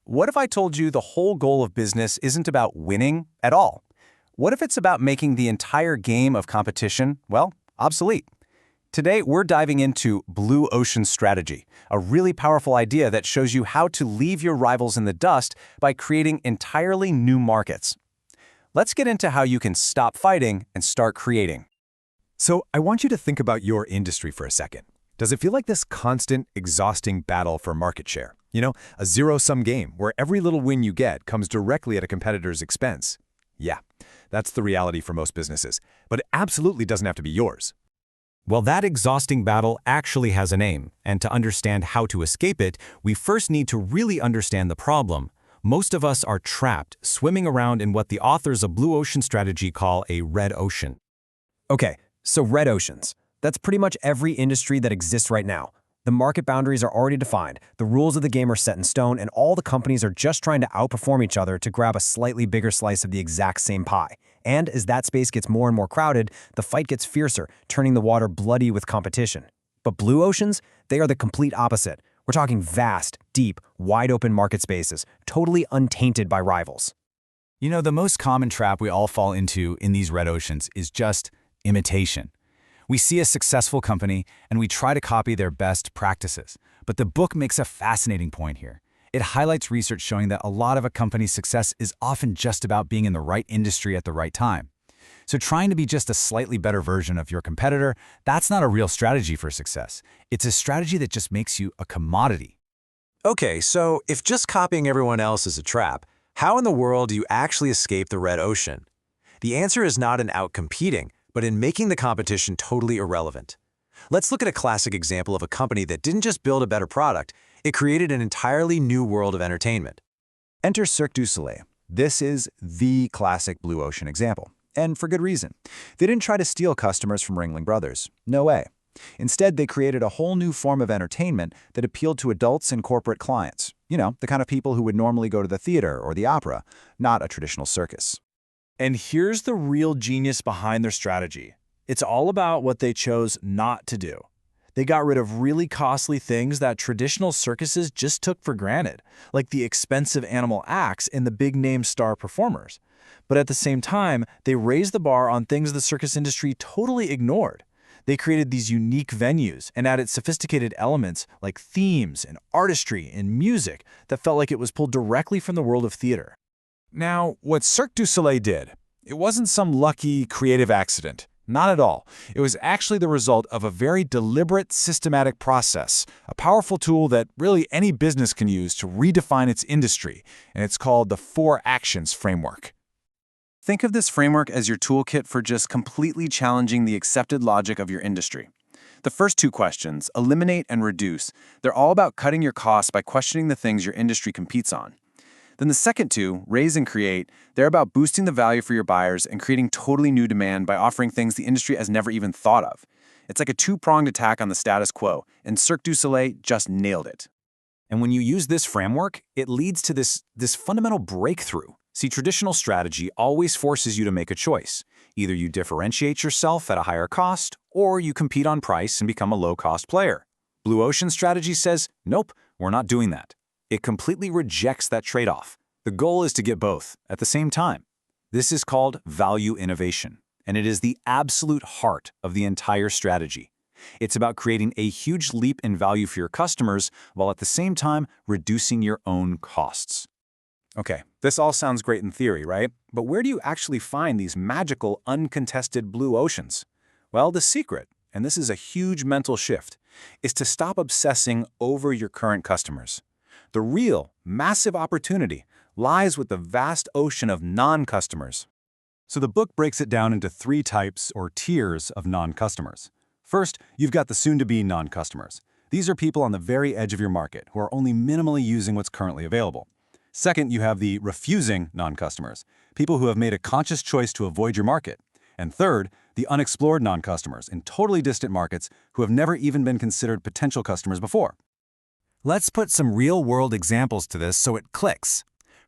What if I told you the whole goal of business isn't about winning at all? What if it's about making the entire game of competition, well, obsolete? Today, we're diving into Blue Ocean Strategy, a really powerful idea that shows you how to leave your rivals in the dust by creating entirely new markets. Let's get into how you can stop fighting and start creating. So I want you to think about your industry for a second. Does it feel like this constant, exhausting battle for market share? A zero-sum game where every little win you get comes directly at a competitor's expense. Yeah, that's the reality for most businesses, but it absolutely doesn't have to be yours. Well, that exhausting battle actually has a name, and to understand how to escape it, we first need to really understand the problem. Most of us are trapped, swimming around in what the authors of Blue Ocean Strategy call a red ocean. Okay, so red oceans. That's pretty much every industry that exists right now. The market boundaries are already defined, the rules of the game are set in stone, and all the companies are just trying to outperform each other to grab a slightly bigger slice of the exact same pie. And as that space gets more and more crowded, the fight gets fiercer, turning the water bloody with competition. But blue oceans, they are the complete opposite. We're talking vast, deep, wide-open market spaces, totally untainted by rivals. The most common trap we all fall into in these red oceans is just imitation. We see a successful company and we try to copy their best practices. But the book makes a fascinating point here. It highlights research showing that a lot of a company's success is often just about being in the right industry at the right time. So trying to be just a slightly better version of your competitor, that's not a real strategy for success. It's a strategy that just makes you a commodity. Okay, so if just copying everyone else is a trap, how in the world do you actually escape the red ocean? The answer is not in outcompeting, but in making the competition totally irrelevant. Let's look at a classic example of a company that didn't just build a better product, it created an entirely new world of entertainment. Enter Cirque du Soleil. This is the classic blue ocean example, and for good reason. They didn't try to steal customers from Ringling Brothers. No way. Instead, they created a whole new form of entertainment that appealed to adults and corporate clients. The kind of people who would normally go to the theater or the opera, not a traditional circus. And here's the real genius behind their strategy. It's all about what they chose not to do. They got rid of really costly things that traditional circuses just took for granted, like the expensive animal acts and the big-name star performers. But at the same time, they raised the bar on things the circus industry totally ignored. They created these unique venues and added sophisticated elements like themes and artistry and music that felt like it was pulled directly from the world of theater. Now, what Cirque du Soleil did, it wasn't some lucky, creative accident. Not at all. It was actually the result of a very deliberate, systematic process, a powerful tool that really any business can use to redefine its industry, and it's called the 4 Actions Framework. Think of this framework as your toolkit for just completely challenging the accepted logic of your industry. The first 2 questions, eliminate and reduce, they're all about cutting your costs by questioning the things your industry competes on. Then the second 2, raise and create, they're about boosting the value for your buyers and creating totally new demand by offering things the industry has never even thought of. It's like a 2-pronged attack on the status quo, and Cirque du Soleil just nailed it. And when you use this framework, it leads to this fundamental breakthrough. See, traditional strategy always forces you to make a choice. Either you differentiate yourself at a higher cost, or you compete on price and become a low-cost player. Blue Ocean Strategy says, nope, we're not doing that. It completely rejects that trade-off. The goal is to get both at the same time. This is called value innovation, and it is the absolute heart of the entire strategy. It's about creating a huge leap in value for your customers while at the same time reducing your own costs. Okay, this all sounds great in theory, right? But where do you actually find these magical, uncontested blue oceans? Well, the secret, and this is a huge mental shift, is to stop obsessing over your current customers. The real, massive opportunity lies with the vast ocean of non-customers. So the book breaks it down into 3 types or tiers of non-customers. First, you've got the soon-to-be non-customers. These are people on the very edge of your market who are only minimally using what's currently available. Second, you have the refusing non-customers, people who have made a conscious choice to avoid your market. And third, the unexplored non-customers in totally distant markets who have never even been considered potential customers before. Let's put some real-world examples to this so it clicks.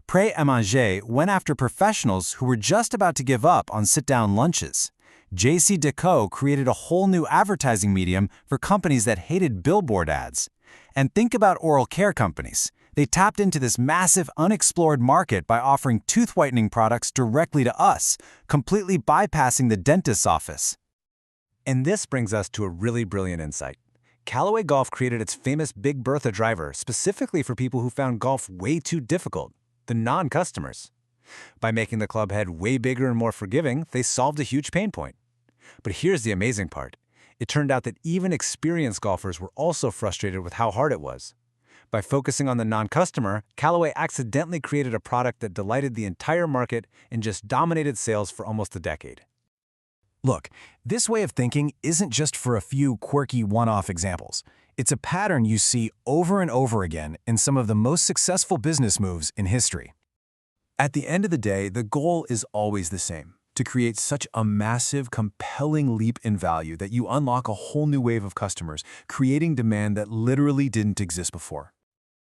Prêt à Manger went after professionals who were just about to give up on sit-down lunches. JCDecaux created a whole new advertising medium for companies that hated billboard ads. And think about oral care companies. They tapped into this massive unexplored market by offering tooth whitening products directly to us, completely bypassing the dentist's office. And this brings us to a really brilliant insight. Callaway Golf created its famous Big Bertha driver specifically for people who found golf way too difficult, the non-customers. By making the club head way bigger and more forgiving, they solved a huge pain point. But here's the amazing part. It turned out that even experienced golfers were also frustrated with how hard it was. By focusing on the non-customer, Callaway accidentally created a product that delighted the entire market and just dominated sales for almost a decade. Look, this way of thinking isn't just for a few quirky one-off examples. It's a pattern you see over and over again in some of the most successful business moves in history. At the end of the day, the goal is always the same: to create such a massive, compelling leap in value that you unlock a whole new wave of customers, creating demand that literally didn't exist before.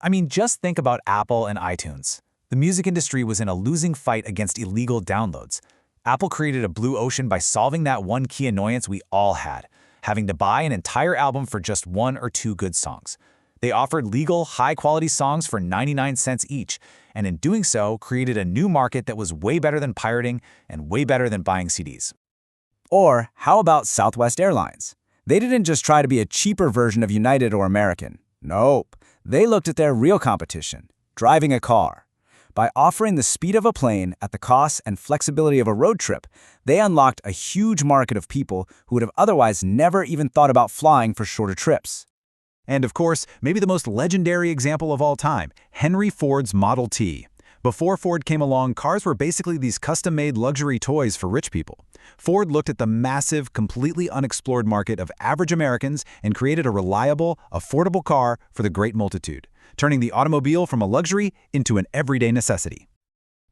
I mean, just think about Apple and iTunes. The music industry was in a losing fight against illegal downloads. Apple created a blue ocean by solving that one key annoyance we all had, having to buy an entire album for just 1 or 2 good songs. They offered legal, high-quality songs for 99 cents each, and in doing so, created a new market that was way better than pirating and way better than buying CDs. Or how about Southwest Airlines? They didn't just try to be a cheaper version of United or American. Nope. They looked at their real competition, driving a car. By offering the speed of a plane at the cost and flexibility of a road trip, they unlocked a huge market of people who would have otherwise never even thought about flying for shorter trips. And of course, maybe the most legendary example of all time, Henry Ford's Model T. Before Ford came along, cars were basically these custom-made luxury toys for rich people. Ford looked at the massive, completely unexplored market of average Americans and created a reliable, affordable car for the great multitude, turning the automobile from a luxury into an everyday necessity.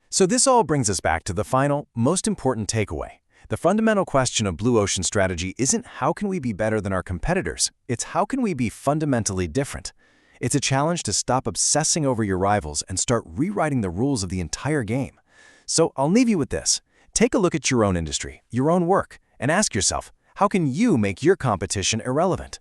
So this all brings us back to the final, most important takeaway. The fundamental question of Blue Ocean strategy isn't how can we be better than our competitors, it's how can we be fundamentally different. It's a challenge to stop obsessing over your rivals and start rewriting the rules of the entire game. So I'll leave you with this. Take a look at your own industry, your own work, and ask yourself, how can you make your competition irrelevant?